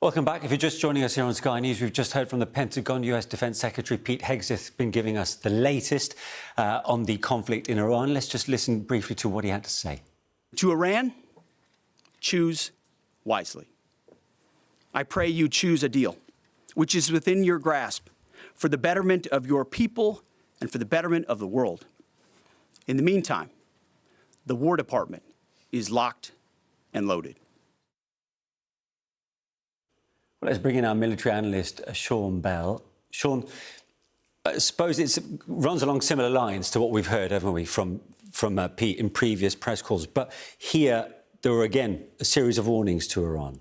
Welcome back. If you're just joining us here on Sky News, we've just heard from the Pentagon. US Defence Secretary Pete Hegseth been giving us the latest on the conflict in Iran. Let's just listen briefly to what he had to say. To Iran, choose wisely. I pray you choose a deal which is within your grasp for the betterment of your people and for the betterment of the world. In the meantime, the War Department is locked and loaded. Well, let's bring in our military analyst, Sean Bell. Sean, I suppose it runs along similar lines to what we've heard, haven't we, from Pete in previous press calls. But here, there were, again, a series of warnings to Iran.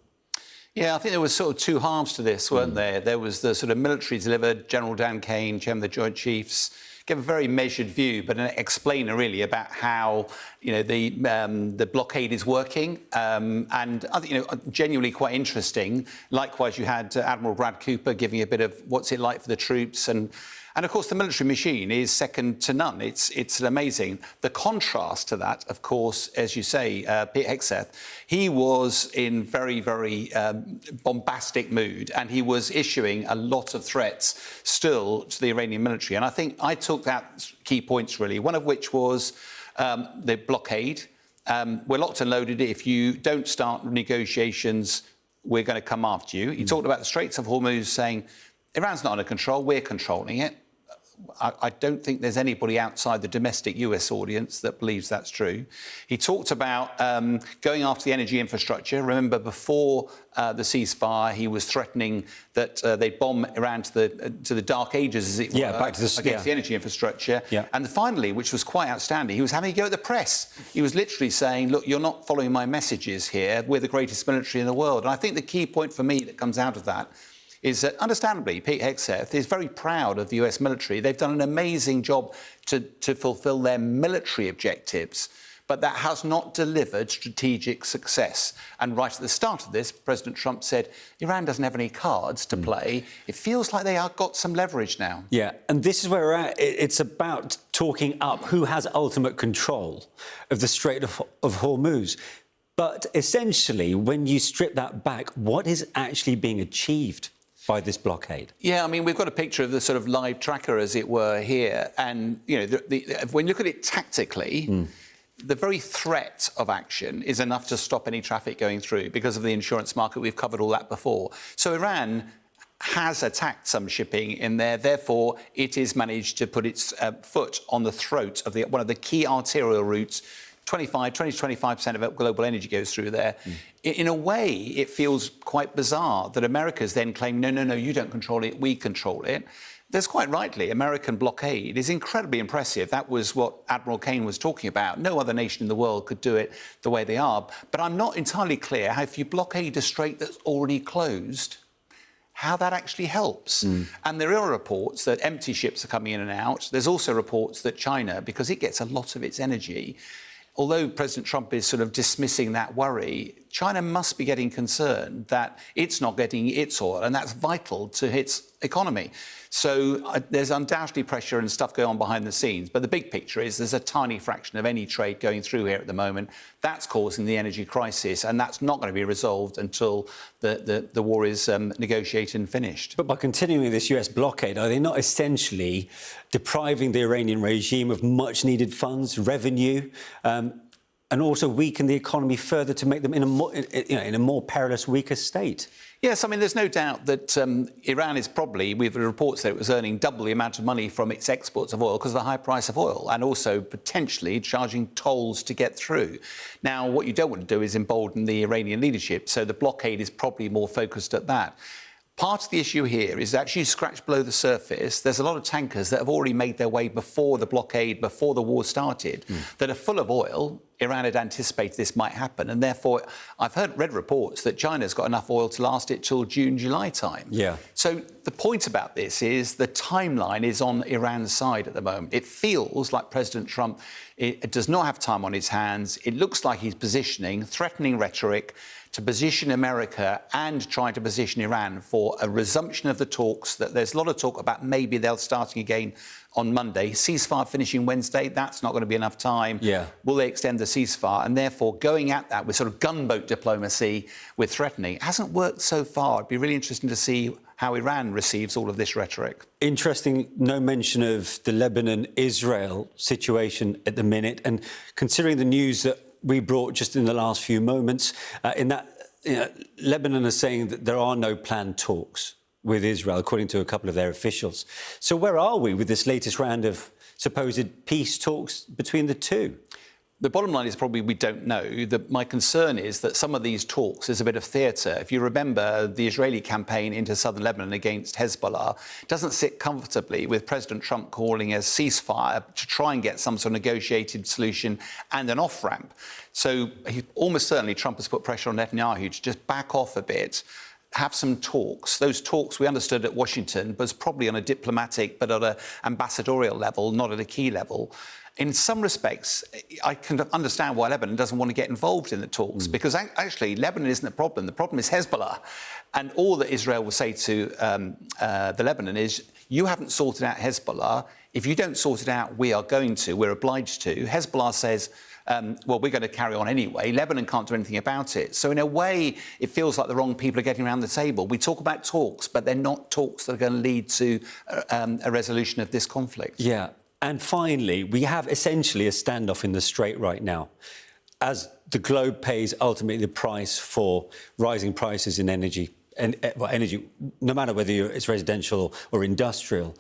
Yeah, I think there was sort of two halves to this, weren't there? There was the sort of military delivered, General Dan Kane, Chairman of the Joint Chiefs, gave a very measured view, but an explainer really about how the blockade is working, and genuinely quite interesting. Likewise, you had Admiral Brad Cooper giving a bit of what's it like for the troops, and of course the military machine is second to none. It's amazing. The contrast to that, of course, as you say, Pete Hegseth, he was in very, very bombastic mood, and he was issuing a lot of threats still to the Iranian military. And I think I took that key points really, one of which was the blockade. We're locked and loaded. If you don't start negotiations, we're going to come after you. He talked about the Straits of Hormuz, saying Iran's not under control, we're controlling it. I don't think there's anybody outside the domestic US audience that believes that's true. He talked about going after the energy infrastructure. Remember, before the ceasefire, he was threatening that they'd bomb Iran to the dark ages, as it were, back to against the energy infrastructure. Yeah. And finally, which was quite outstanding, he was having a go at the press. He was literally saying, look, you're not following my messages here. We're the greatest military in the world. And I think the key point for me that comes out of that is that, understandably, Pete Hegseth is very proud of the US military. They've done an amazing job to fulfill their military objectives, but that has not delivered strategic success. And right at the start of this, President Trump said, Iran doesn't have any cards to play. It feels like they have got some leverage now. Yeah, and this is where we're at. It's about talking up who has ultimate control of the Strait of Hormuz. But essentially, when you strip that back, what is actually being achieved by this blockade? Yeah, I mean, we've got a picture of the sort of live tracker, as it were, here. And, when you look at it tactically, the very threat of action is enough to stop any traffic going through because of the insurance market. We've covered all that before. So Iran has attacked some shipping in there. Therefore, it has managed to put its foot on the throat of one of the key arterial routes. 20 to 25% of global energy goes through there. In a way, it feels quite bizarre that America's then claim, no, you don't control it, we control it. There's quite rightly, American blockade is incredibly impressive. That was what Admiral Kane was talking about. No other nation in the world could do it the way they are. But I'm not entirely clear how if you blockade a strait that's already closed, how that actually helps. And there are reports that empty ships are coming in and out. There's also reports that China, because it gets a lot of its energy, although President Trump is sort of dismissing that worry, China must be getting concerned that it's not getting its oil, and that's vital to its economy. So there's undoubtedly pressure and stuff going on behind the scenes. But the big picture is there's a tiny fraction of any trade going through here at the moment. That's causing the energy crisis, and that's not going to be resolved until the war is negotiated and finished. But by continuing this US blockade, are they not essentially depriving the Iranian regime of much-needed funds, revenue, and also weaken the economy further to make them in a more perilous, weaker state? Yes, I mean, there's no doubt that Iran is probably, we've reports that it was earning double the amount of money from its exports of oil because of the high price of oil, and also potentially charging tolls to get through. Now, what you don't want to do is embolden the Iranian leadership, so the blockade is probably more focused at that. Part of the issue here is actually scratch below the surface. There's a lot of tankers that have already made their way before the blockade, before the war started, that are full of oil. Iran had anticipated this might happen, and therefore I've read reports that China's got enough oil to last it till June, July time. Yeah. So the point about this is the timeline is on Iran's side at the moment. It feels like President Trump it does not have time on his hands. It looks like he's positioning threatening rhetoric to position America and try to position Iran for a resumption of the talks. That there's a lot of talk about maybe they'll starting again on Monday. Ceasefire finishing Wednesday, that's not going to be enough time. Yeah. Will they extend the ceasefire? And therefore, going at that with sort of gunboat diplomacy, with threatening, it hasn't worked so far. It'd be really interesting to see how Iran receives all of this rhetoric. Interesting, no mention of the Lebanon-Israel situation at the minute. And considering the news that we brought just in the last few moments, in that Lebanon is saying that there are no planned talks with Israel, according to a couple of their officials. So where are we with this latest round of supposed peace talks between the two? The bottom line is probably we don't know. My concern is that some of these talks is a bit of theatre. If you remember, the Israeli campaign into southern Lebanon against Hezbollah doesn't sit comfortably with President Trump calling a ceasefire to try and get some sort of negotiated solution and an off-ramp. So almost certainly Trump has put pressure on Netanyahu to just back off a bit, have some talks. Those talks we understood at Washington was probably on a diplomatic but at an ambassadorial level, not at a key level. In some respects, I can understand why Lebanon doesn't want to get involved in the talks, because actually Lebanon isn't the problem. The problem is Hezbollah. And all that Israel will say to the Lebanon is, you haven't sorted out Hezbollah. If you don't sort it out, we are going to. We're obliged to. Hezbollah says, well, we're going to carry on anyway. Lebanon can't do anything about it. So in a way, it feels like the wrong people are getting around the table. We talk about talks, but they're not talks that are going to lead to a resolution of this conflict. Yeah. And finally, we have essentially a standoff in the Strait right now, as the globe pays ultimately the price for rising prices in energy, no matter whether it's residential or industrial.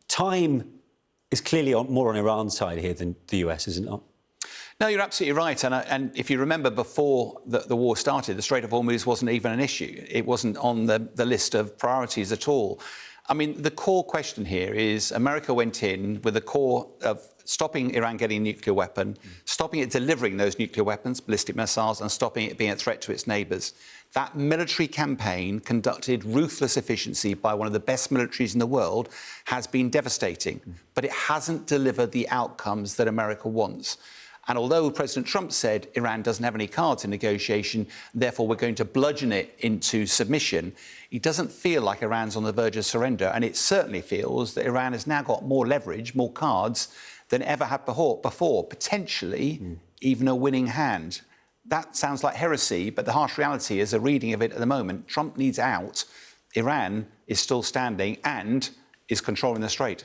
Time is clearly more on Iran's side here than the US, isn't it? No, you're absolutely right. And if you remember, before the war started, the Strait of Hormuz wasn't even an issue. It wasn't on the list of priorities at all. I mean, the core question here is America went in with the core of stopping Iran getting a nuclear weapon, stopping it delivering those nuclear weapons, ballistic missiles, and stopping it being a threat to its neighbours. That military campaign, conducted ruthless efficiency by one of the best militaries in the world, has been devastating. But it hasn't delivered the outcomes that America wants. And although President Trump said Iran doesn't have any cards in negotiation, therefore we're going to bludgeon it into submission, it doesn't feel like Iran's on the verge of surrender. And it certainly feels that Iran has now got more leverage, more cards than ever had before, potentially even a winning hand. That sounds like heresy, but the harsh reality is a reading of it at the moment. Trump needs out. Iran is still standing and is controlling the Strait.